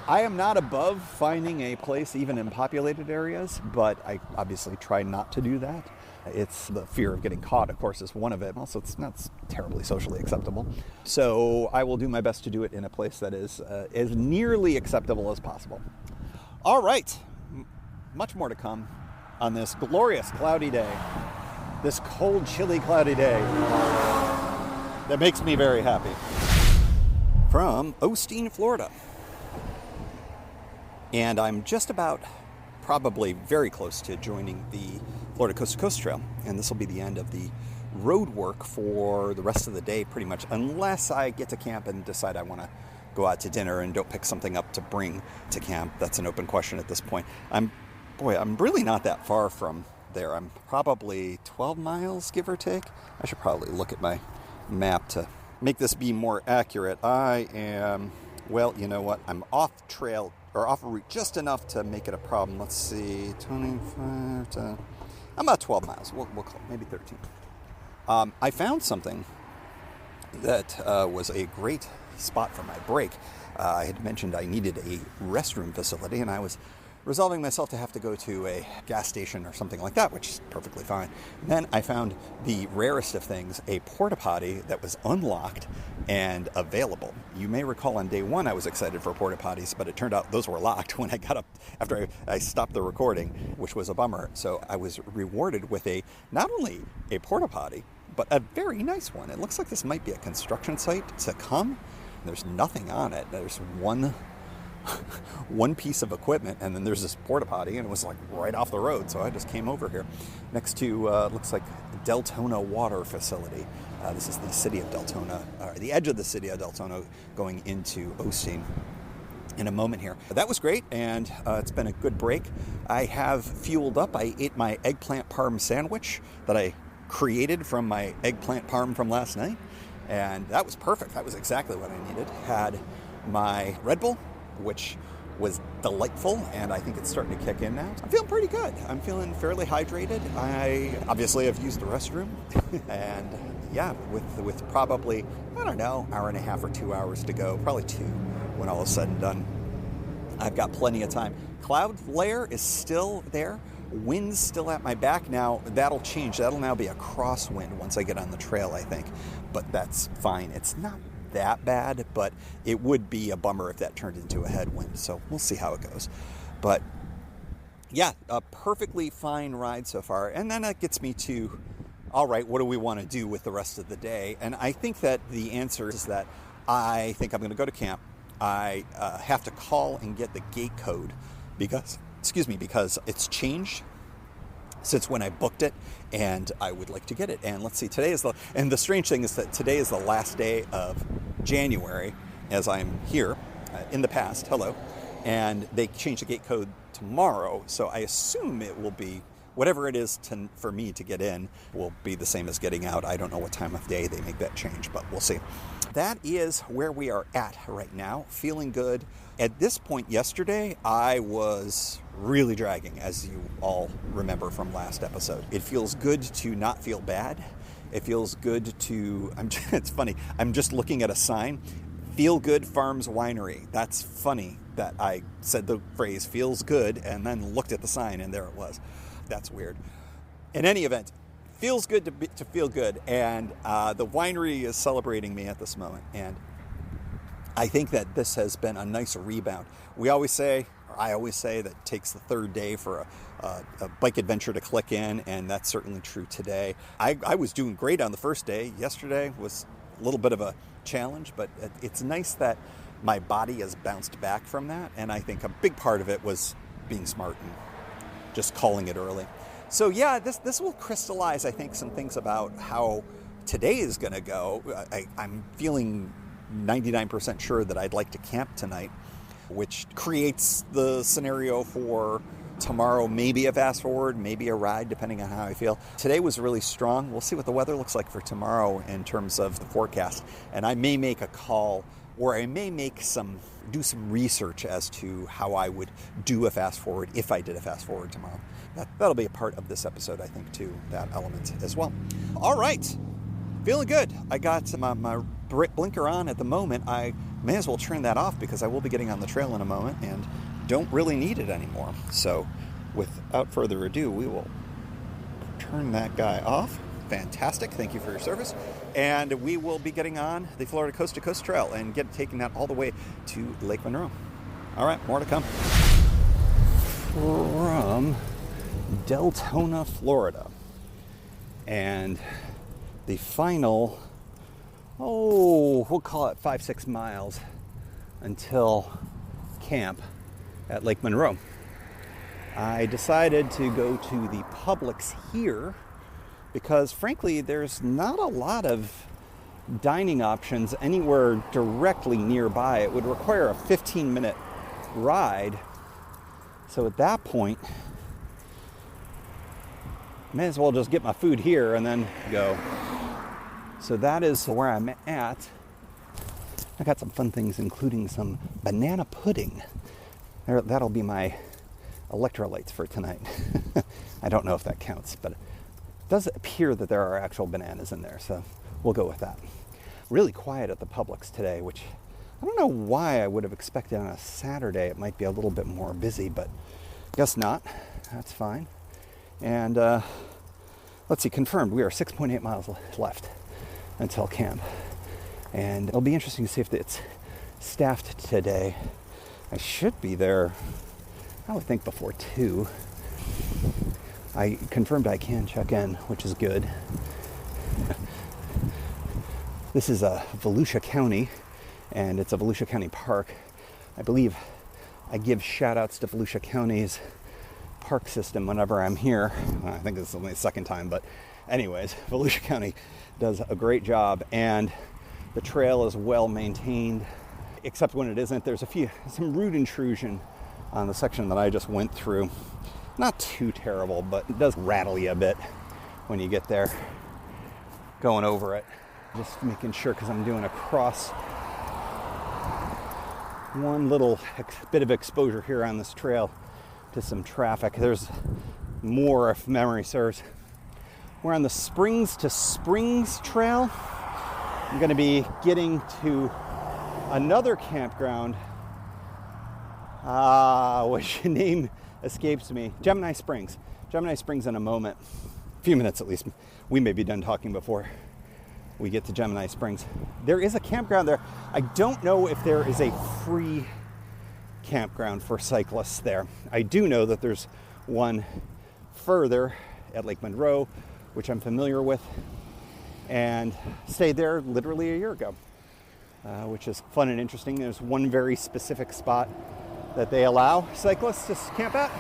[SPEAKER 2] I am not above finding a place even in populated areas, but I obviously try not to do that. It's the fear of getting caught, of course, is one of it. Also, it's not terribly socially acceptable. So I will do my best to do it in a place that is as nearly acceptable as possible. All right, much more to come on this glorious cloudy day. This cold, chilly, cloudy day that makes me very happy. From Osteen, Florida. And I'm just about, probably very close to joining the Florida Coast to Coast Trail. And this will be the end of the road work for the rest of the day, pretty much, unless I get to camp and decide I want to go out to dinner and don't pick something up to bring to camp. That's an open question at this point. I'm really not that far from there. I'm probably 12 miles, give or take. I should probably look at my map to make this be more accurate. I am, well, you know what? I'm off trail, or off route just enough to make it a problem. Let's see, 25 to, I'm about 12 miles. We'll call it maybe 13. I found something that was a great spot for my break. I had mentioned I needed a restroom facility, and I was resolving myself to have to go to a gas station or something like that, which is perfectly fine. And then I found the rarest of things, a porta potty that was unlocked and available. You may recall on day one I was excited for porta potties, but it turned out those were locked when I got up after I stopped the recording, which was a bummer. So I was rewarded with not only a porta potty, but a very nice one. It looks like this might be a construction site to come. There's nothing on it. There's one piece of equipment, and then there's this porta potty, and it was like right off the road, so I just came over here next to looks like Deltona Water Facility. This is the city of Deltona, the edge of the city of Deltona, going into Osteen in a moment here. That was great, and it's been a good break. I have fueled up. I ate my eggplant parm sandwich that I created from my eggplant parm from last night, and that was perfect. That was exactly what I needed. Had my Red Bull, which was delightful, and I think it's starting to kick in now. I'm feeling pretty good. I'm feeling fairly hydrated. I obviously have used the restroom, and yeah, with probably, I don't know, hour and a half or 2 hours to go, probably 2 when all is said and done. I've got plenty of time. Cloud layer is still there. Wind's still at my back now. That'll change. That'll now be a crosswind once I get on the trail, I think. But that's fine. It's not that bad, but it would be a bummer if that turned into a headwind. So we'll see how it goes. But yeah, a perfectly fine ride so far. And then that gets me to, all right, what do we want to do with the rest of the day? And I think that the answer is that I think I'm going to go to camp. I have to call and get the gate code because it's changed since when I booked it, and I would like to get it. And let's see, the strange thing is that today is the last day of January, as I'm here in the past, and they change the gate code tomorrow, so I assume it will be, whatever it is for me to get in will be the same as getting out. I don't know what time of day they make that change, but we'll see. That is where we are at right now, feeling good. At this point yesterday, I was really dragging, as you all remember from last episode. It feels good to not feel bad. It feels good to, it's funny, I'm just looking at a sign, Feel Good Farms Winery. That's funny that I said the phrase feels good and then looked at the sign and there it was. That's weird. In any event, feels good to feel good, and the winery is celebrating me at this moment, and I think that this has been a nice rebound. I always say that it takes the third day for a bike adventure to click in, and that's certainly true today. I was doing great on the first day. Yesterday was a little bit of a challenge, but it's nice that my body has bounced back from that, and I think a big part of it was being smart and just calling it early. So yeah, this will crystallize, I think, some things about how today is going to go. I'm feeling 99% sure that I'd like to camp tonight, which creates the scenario for tomorrow, maybe a fast forward, maybe a ride, depending on how I feel. Today was really strong. We'll see what the weather looks like for tomorrow in terms of the forecast. And I may make a call, or I may do some research as to how I would do a fast forward if I did a fast forward tomorrow. That'll be a part of this episode, I think, too, that element as well. All right. Feeling good. I got my blinker on at the moment. I may as well turn that off because I will be getting on the trail in a moment and don't really need it anymore. So without further ado, we will turn that guy off. Fantastic. Thank you for your service. And we will be getting on the Florida Coast to Coast Trail and taking that all the way to Lake Monroe. All right, more to come. From Deltona, Florida. And the final, we'll call it 5-6 miles until camp at Lake Monroe. I decided to go to the Publix here because, frankly, there's not a lot of dining options anywhere directly nearby. It would require a 15-minute ride. So at that point, may as well just get my food here and then go. So that is where I'm at. I got some fun things, including some banana pudding. That'll be my electrolytes for tonight. I don't know if that counts, but it does appear that there are actual bananas in there, so we'll go with that. Really quiet at the Publix today, which I don't know why I would have expected on a Saturday. It might be a little bit more busy, but guess not. That's fine. And let's see, confirmed, we are 6.8 miles left until camp. And it'll be interesting to see if it's staffed today. I should be there, I would think, before 2. I confirmed I can check in, which is good. This is Volusia County, and it's a Volusia County park. I believe I give shout outs to Volusia County's park system whenever I'm here. I think this is only the second time, but anyways, Volusia County does a great job, and the trail is well maintained, except when it isn't. There's some root intrusion on the section that I just went through. Not too terrible, but it does rattle you a bit when you get there going over it. Just making sure, because I'm doing one little bit of exposure here on this trail to some traffic. There's more, if memory serves. We're on the Springs to Springs Trail. I'm going to be getting to another campground, which name escapes me. Gemini Springs in a moment. A few minutes at least. We may be done talking before we get to Gemini Springs. There is a campground there. I don't know if there is a free campground for cyclists there. I do know that there's one further at Lake Monroe, which I'm familiar with, and stayed there literally a year ago, which is fun and interesting. There's one very specific spot that they allow cyclists to camp at.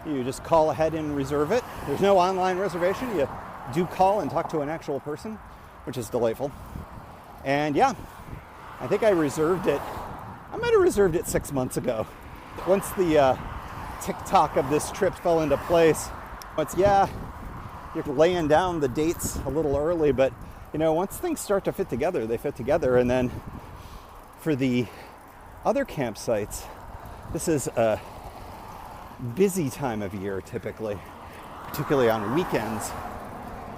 [SPEAKER 2] You just call ahead and reserve it. There's no online reservation. You do call and talk to an actual person, which is delightful. And yeah, I think I reserved it. I might have reserved it 6 months ago. Once the tick-tock of this trip fell into place, you're laying down the dates a little early, but once things start to fit together, they fit together. And then for the other campsites, this is a busy time of year typically, particularly on weekends.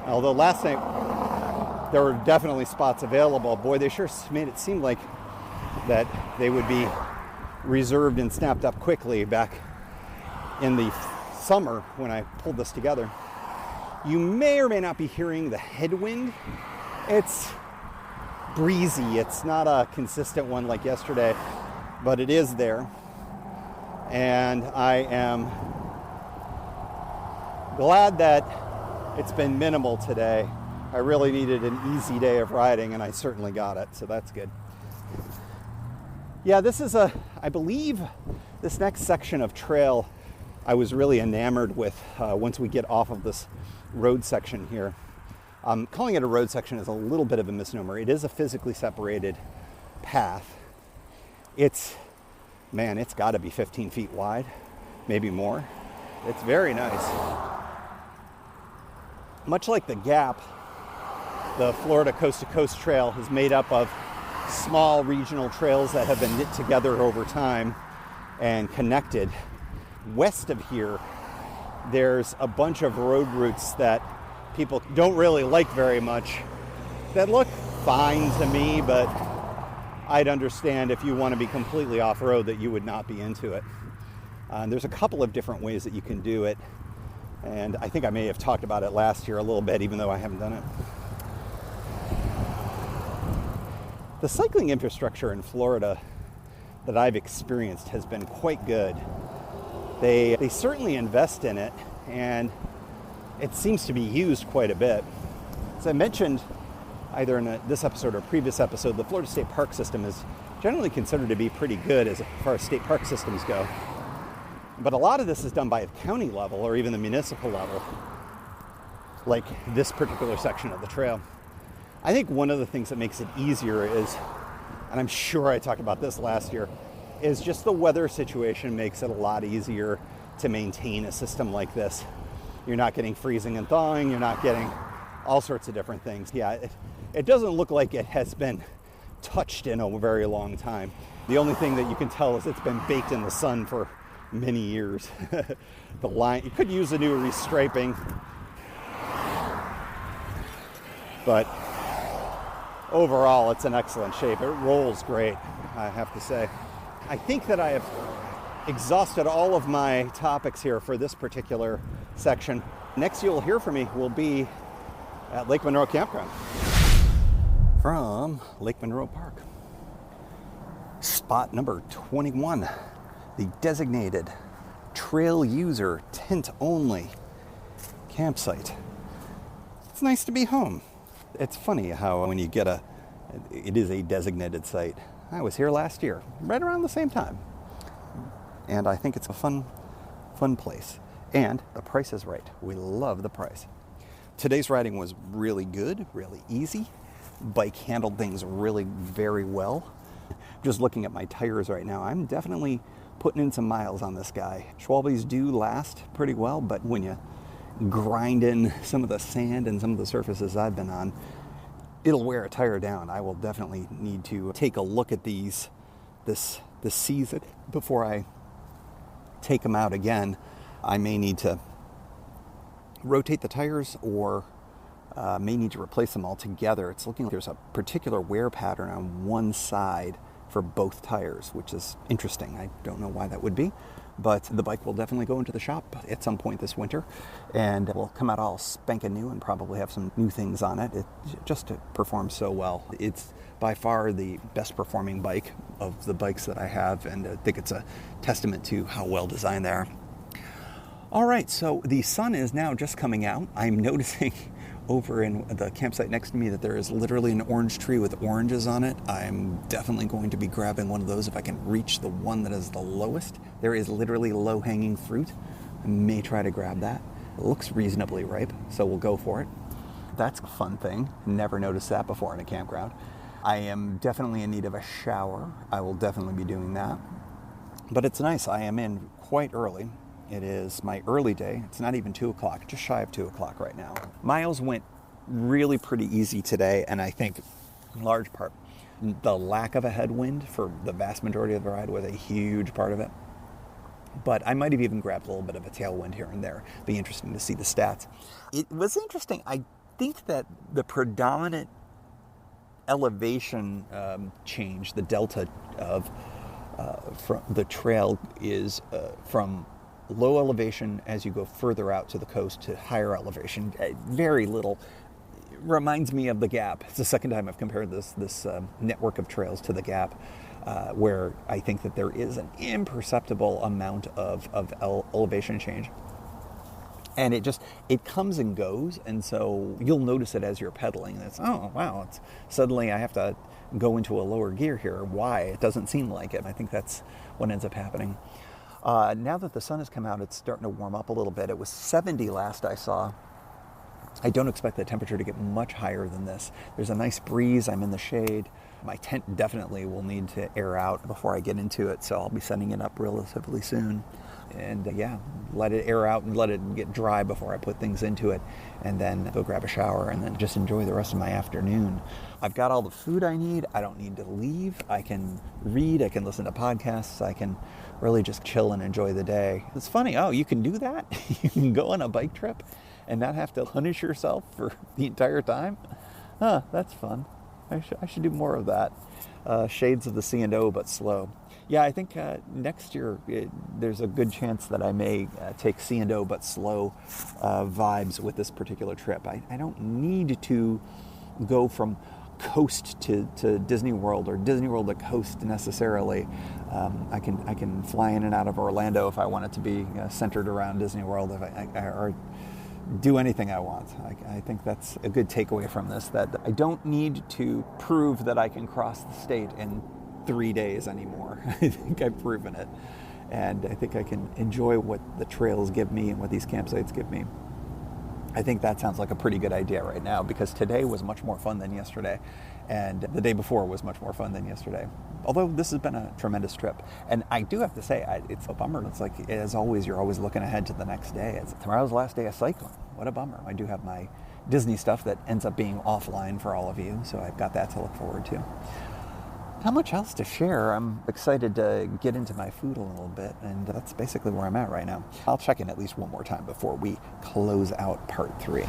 [SPEAKER 2] Although last night there were definitely spots available. Boy, they sure made it seem like that they would be reserved and snapped up quickly back in the summer when I pulled this together. You may or may not be hearing the headwind. It's breezy. It's not a consistent one like yesterday, but it is there. And I am glad that it's been minimal today. I really needed an easy day of riding, and I certainly got it, so that's good. Yeah, this is I believe this next section of trail I was really enamored with once we get off of this road section here. Calling it a road section is a little bit of a misnomer. It is a physically separated path. It's got to be 15 feet wide, maybe more. It's very nice. Much like the Gap, the Florida Coast to Coast Trail is made up of small regional trails that have been knit together over time and connected. West of here, there's a bunch of road routes that people don't really like very much that look fine to me, but I'd understand if you want to be completely off-road that you would not be into it. There's a couple of different ways that you can do it, and I think I may have talked about it last year a little bit, even though I haven't done it. The cycling infrastructure in Florida that I've experienced has been quite good. They certainly invest in it, and it seems to be used quite a bit. As I mentioned, either in this episode or a previous episode, the Florida State Park system is generally considered to be pretty good as far as state park systems go. But a lot of this is done by the county level or even the municipal level, like this particular section of the trail. I think one of the things that makes it easier is, and I'm sure I talked about this last year, is just the weather situation makes it a lot easier to maintain a system like this. You're not getting freezing and thawing, you're not getting all sorts of different things. Yeah, it doesn't look like it has been touched in a very long time. The only thing that you can tell is it's been baked in the sun for many years. The line, you could use a new restriping, but overall it's in excellent shape. It rolls great, I have to say. I think that I have exhausted all of my topics here for this particular section. Next you'll hear from me will be at Lake Monroe Campground. From Lake Monroe Park. Spot number 21, the designated trail user tent only campsite. It's nice to be home. It's funny how when you get it is a designated site. I was here last year, right around the same time. And I think it's a fun place. And the price is right. We love the price. Today's riding was really good, really easy. Bike handled things really very well. Just looking at my tires right now, I'm definitely putting in some miles on this guy. Schwalbe's do last pretty well, but when you grind in some of the sand and some of the surfaces I've been on, it'll wear a tire down. I will definitely need to take a look at these this season before I take them out again. I may need to rotate the tires or may need to replace them altogether. It's looking like there's a particular wear pattern on one side for both tires, which is interesting. I don't know why that would be, but the bike will definitely go into the shop at some point this winter, and will come out all spanking new and probably have some new things on it. It just performs so well. It's by far the best performing bike of the bikes that I have, and I think it's a testament to how well designed they are. All right, so the sun is now just coming out. I'm noticing over in the campsite next to me that there is literally an orange tree with oranges on it. I'm definitely going to be grabbing one of those if I can reach the one that is the lowest. There is literally low-hanging fruit. I may try to grab that. It looks reasonably ripe, so we'll go for it. That's a fun thing. Never noticed that before in a campground. I am definitely in need of a shower. I will definitely be doing that. But it's nice. I am in quite early. It is my early day. It's not even 2 o'clock, just shy of 2 o'clock right now. Miles went really pretty easy today, and I think in large part the lack of a headwind for the vast majority of the ride was a huge part of it. But I might have even grabbed a little bit of a tailwind here and there. Be interesting to see the stats. It was interesting. I think that the predominant elevation change, the delta of from the trail is from low elevation as you go further out to the coast to higher elevation. Very little. It reminds me of the Gap. It's the second time I've compared this network of trails to the Gap, where I think that there is an imperceptible amount of elevation change. And it comes and goes, and so you'll notice it as you're pedaling. And it's, oh, wow, suddenly I have to go into a lower gear here. Why? It doesn't seem like it. I think that's what ends up happening. Now that the sun has come out, it's starting to warm up a little bit. It was 70 last I saw. I don't expect the temperature to get much higher than this. There's a nice breeze. I'm in the shade. My tent definitely will need to air out before I get into it, so I'll be setting it up relatively soon. And let it air out and let it get dry before I put things into it, and then go grab a shower and then just enjoy the rest of my afternoon. I've got all the food I need. I don't need to leave. I can read. I can listen to podcasts. I can really just chill and enjoy the day. It's funny. Oh, you can do that? You can go on a bike trip and not have to punish yourself for the entire time? Huh, that's fun. I should do more of that. Shades of the C&O, but slow. Yeah, I think next year there's a good chance that I may take C&O but slow vibes with this particular trip. I don't need to go from coast to Disney World or Disney World to coast necessarily. I can fly in and out of Orlando if I want it to be centered around Disney World, or do anything I want. I think that's a good takeaway from this, that I don't need to prove that I can cross the state in 3 days anymore. I think I've proven it, and I think I can enjoy what the trails give me and what these campsites give me. I think that sounds like a pretty good idea right now, because today was much more fun than yesterday, and the day before was much more fun than yesterday. Although this has been a tremendous trip. And I do have to say, it's a bummer. It's like, as always, you're always looking ahead to the next day. Tomorrow's the last day of cycling. What a bummer. I do have my Disney stuff that ends up being offline for all of you, so I've got that to look forward to. Not much else to share. I'm excited to get into my food a little bit, and that's basically where I'm at right now. I'll check in at least one more time before we close out part 3.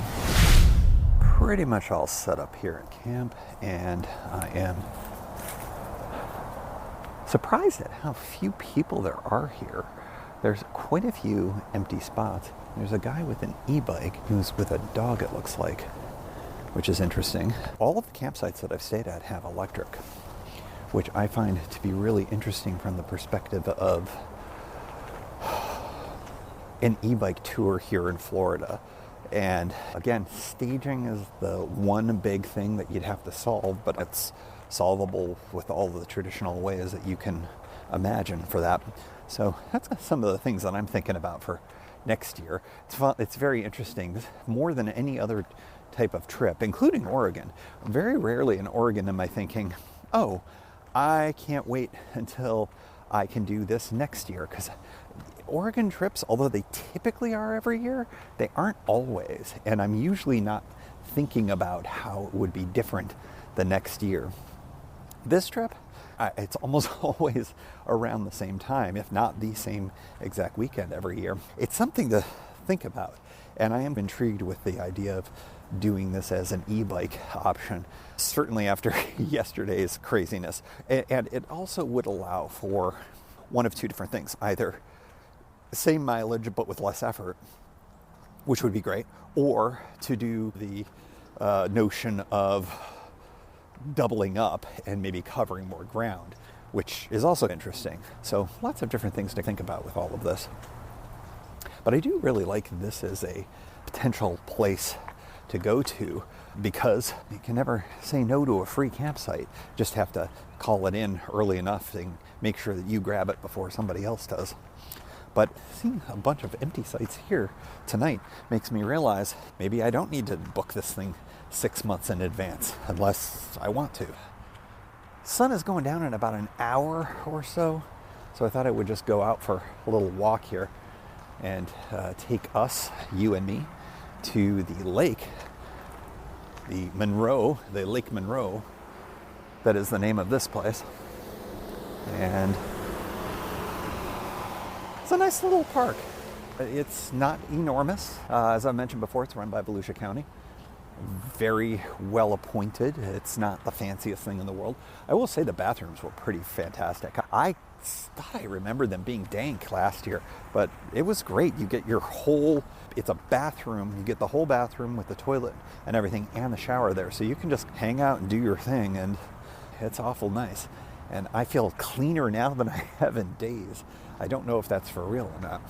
[SPEAKER 2] Pretty much all set up here at camp, and I am surprised at how few people there are here. There's quite a few empty spots. There's a guy with an e-bike who's with a dog, it looks like, which is interesting. All of the campsites that I've stayed at have electric, which I find to be really interesting from the perspective of an e-bike tour here in Florida. And again, staging is the one big thing that you'd have to solve, but it's solvable with all the traditional ways that you can imagine for that. So that's some of the things that I'm thinking about for next year. It's fun. It's very interesting. More than any other type of trip, including Oregon. Very rarely in Oregon am I thinking, oh, I can't wait until I can do this next year, because Oregon trips, although they typically are every year, they aren't always. And I'm usually not thinking about how it would be different the next year. This trip, it's almost always around the same time, if not the same exact weekend every year. It's something to think about. And I am intrigued with the idea of doing this as an e-bike option, certainly after yesterday's craziness. And it also would allow for one of two different things. Either same mileage but with less effort, which would be great, or to do the notion of doubling up and maybe covering more ground, which is also interesting. So lots of different things to think about with all of this. But I do really like this as a potential place to go to, because you can never say no to a free campsite. Just have to call it in early enough and make sure that you grab it before somebody else does. But seeing a bunch of empty sites here tonight makes me realize maybe I don't need to book this thing 6 months in advance unless I want to. Sun is going down in about an hour or so, so I thought I would just go out for a little walk here and take us, you and me, to the lake, the Lake Monroe, that is the name of this place. And it's a nice little park. It's not enormous. As I mentioned before, it's run by Volusia County. Very well appointed. It's not the fanciest thing in the world. I will say the bathrooms were pretty fantastic. I thought I remembered them being dank last year, but it was great. You get it's a bathroom. You get the whole bathroom with the toilet and everything and the shower there. So you can just hang out and do your thing, and it's awful nice. And I feel cleaner now than I have in days. I don't know if that's for real or not.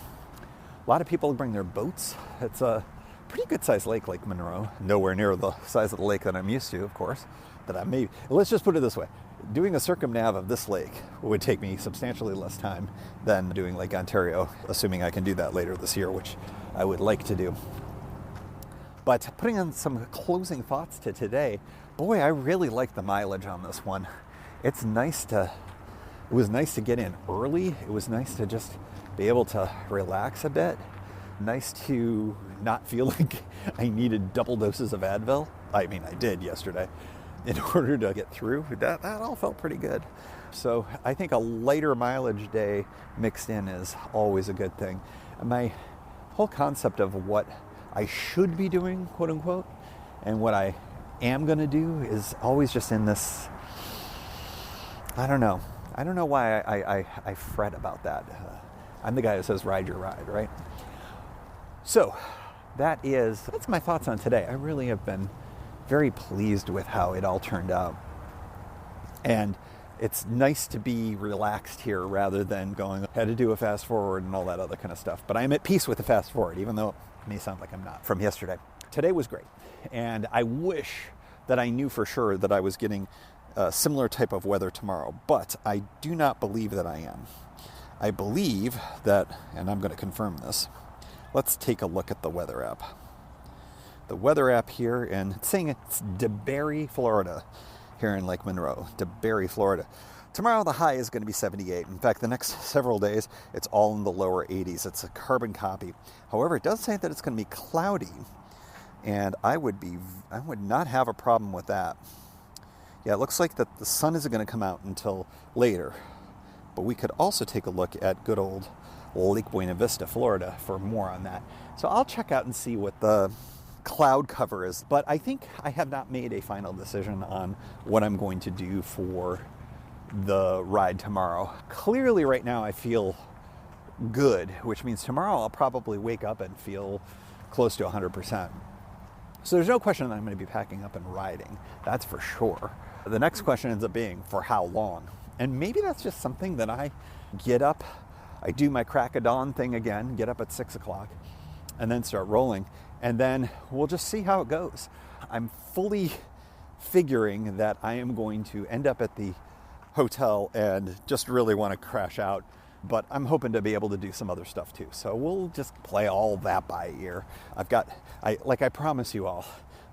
[SPEAKER 2] A lot of people bring their boats. It's a pretty good sized lake, Lake Monroe. Nowhere near the size of the lake that I'm used to, of course. Let's just put it this way. Doing a circumnav of this lake would take me substantially less time than doing Lake Ontario, assuming I can do that later this year, which I would like to do. But putting on some closing thoughts to today, boy, I really like the mileage on this one. It was nice to get in early. It was nice to just be able to relax a bit. Nice to not feel like I needed double doses of Advil. I mean, I did yesterday in order to get through. That all felt pretty good. So I think a lighter mileage day mixed in is always a good thing. And my whole concept of what I should be doing, quote unquote, and what I am going to do is always just in this, I don't know why I fret about that. I'm the guy who says ride your ride, right? So that's my thoughts on today. I really have been very pleased with how it all turned out. And it's nice to be relaxed here rather than going, had to do a fast forward and all that other kind of stuff. But I'm at peace with the fast forward, even though it may sound like I'm not, from yesterday. Today was great. And I wish that I knew for sure that I was getting a similar type of weather tomorrow. But I do not believe that I am. I believe that, and I'm going to confirm this, let's take a look at the weather app. The weather app here, and it's saying it's DeBerry, Florida, here in Lake Monroe. DeBerry, Florida. Tomorrow the high is going to be 78. In fact, the next several days, it's all in the lower 80s. It's a carbon copy. However, it does say that it's going to be cloudy, and I would not have a problem with that. Yeah, it looks like that the sun isn't going to come out until later. But we could also take a look at good old Lake Buena Vista, Florida, for more on that. So I'll check out and see what the cloud cover is. But I think I have not made a final decision on what I'm going to do for the ride tomorrow. Clearly right now I feel good, which means tomorrow I'll probably wake up and feel close to 100%. So there's no question that I'm going to be packing up and riding. That's for sure. The next question ends up being, for how long? And maybe that's just something that I get up, I do my crack of dawn thing again, get up at 6 o'clock, and then start rolling. And then we'll just see how it goes. I'm fully figuring that I am going to end up at the hotel and just really want to crash out. But I'm hoping to be able to do some other stuff too. So we'll just play all that by ear. I promise you all,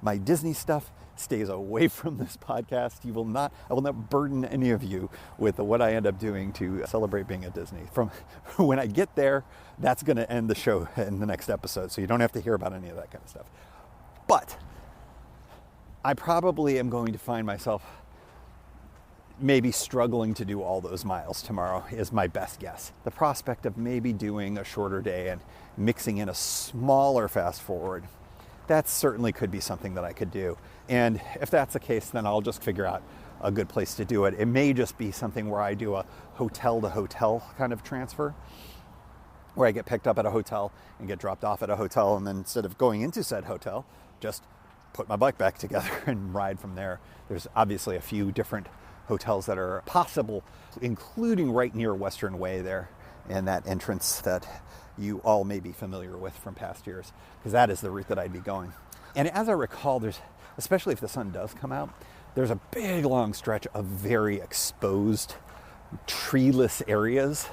[SPEAKER 2] my Disney stuff stays away from this podcast. I will not burden any of you with what I end up doing to celebrate being at Disney. From when I get there, that's going to end the show in the next episode. So you don't have to hear about any of that kind of stuff. But I probably am going to find myself maybe struggling to do all those miles tomorrow is my best guess. The prospect of maybe doing a shorter day and mixing in a smaller fast forward, that certainly could be something that I could do. And if that's the case, then I'll just figure out a good place to do it. It may just be something where I do a hotel to hotel kind of transfer. where I get picked up at a hotel and get dropped off at a hotel, and then instead of going into said hotel, just put my bike back together and ride from there. There's obviously a few different hotels that are possible, including right near Western Way there, and that entrance that you all may be familiar with from past years, because that is the route that I'd be going. And as I recall, there's, especially if the sun does come out, there's a big long stretch of very exposed treeless areas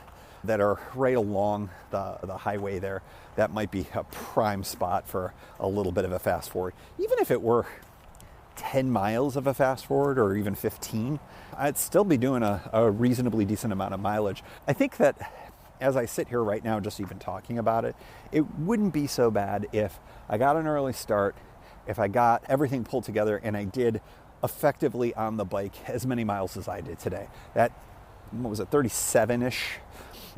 [SPEAKER 2] that are right along the highway there. That might be a prime spot for a little bit of a fast forward. Even if it were 10 miles of a fast forward or even 15, I'd still be doing a reasonably decent amount of mileage. I think that as I sit here right now, just even talking about it, it wouldn't be so bad if I got an early start, if I got everything pulled together and I did effectively on the bike as many miles as I did today. That, what was it, 37-ish?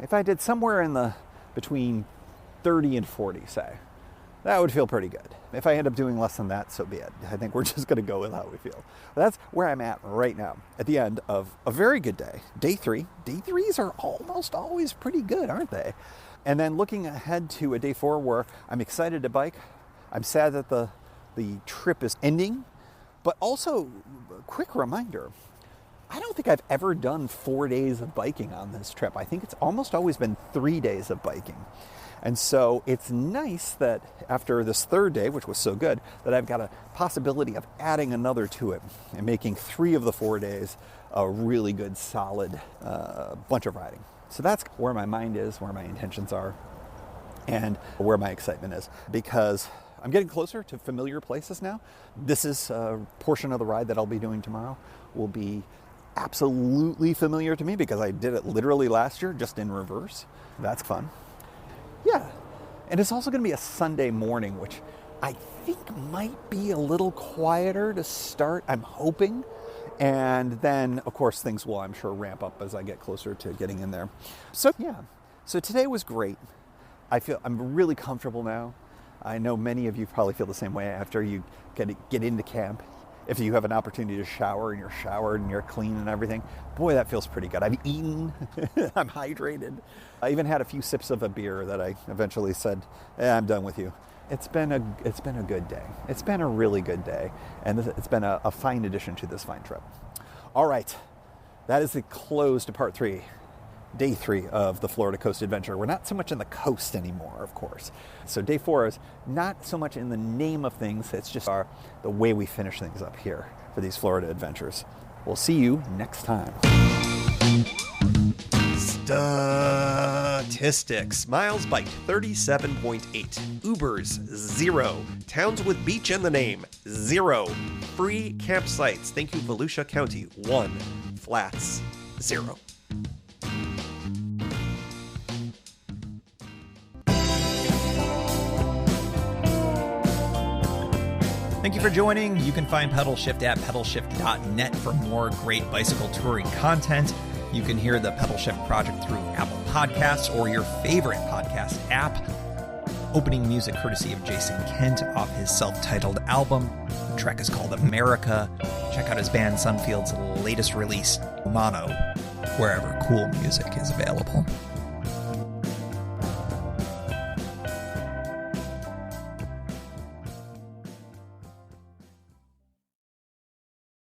[SPEAKER 2] If I did somewhere in the between 30 and 40, say, that would feel pretty good. If I end up doing less than that, so be it. I think we're just going to go with how we feel. But that's where I'm at right now, at the end of a very good day. Day 3. Day 3s are almost always pretty good, aren't they? And then looking ahead to a day 4 where I'm excited to bike. I'm sad that the trip is ending, but also a quick reminder, I don't think I've ever done 4 days of biking on this trip. I think it's almost always been 3 days of biking. And so it's nice that after this 3rd day, which was so good, that I've got a possibility of adding another to it and making 3 of the 4 days a really good, solid bunch of riding. So that's where my mind is, where my intentions are, and where my excitement is, because I'm getting closer to familiar places now. This is a portion of the ride that I'll be doing tomorrow will be absolutely familiar to me because I did it literally last year, just in reverse. That's fun. Yeah. And it's also going to be a Sunday morning, which I think might be a little quieter to start, I'm hoping. And then, of course, things will, I'm sure, ramp up as I get closer to getting in there. So, yeah. So today was great. I'm really comfortable now. I know many of you probably feel the same way after you get into camp. If you have an opportunity to shower and you're showered and you're clean and everything, boy, that feels pretty good. I've eaten, I'm hydrated. I even had a few sips of a beer that I eventually said, I'm done with you. It's been a good day. It's been a really good day, and it's been a fine addition to this fine trip. All right, that is the close to part 3. Day 3 of the Florida Coast Adventure. We're not so much in the coast anymore, of course. So day 4 is not so much in the name of things, it's just the way we finish things up here for these Florida adventures. We'll see you next time.
[SPEAKER 1] Statistics. Miles biked 37.8. Ubers 0. Towns with beach in the name 0. Free campsites. Thank you, Volusia County 1. Flats 0.
[SPEAKER 3] Thank you for joining. You can find Pedalshift at pedalshift.net for more great bicycle touring content. You can hear the Pedalshift project through Apple Podcasts or your favorite podcast app. Opening music courtesy of Jason Kent off his self-titled album. The track is called America. Check out his band Sunfield's latest release, Mono, wherever cool music is available.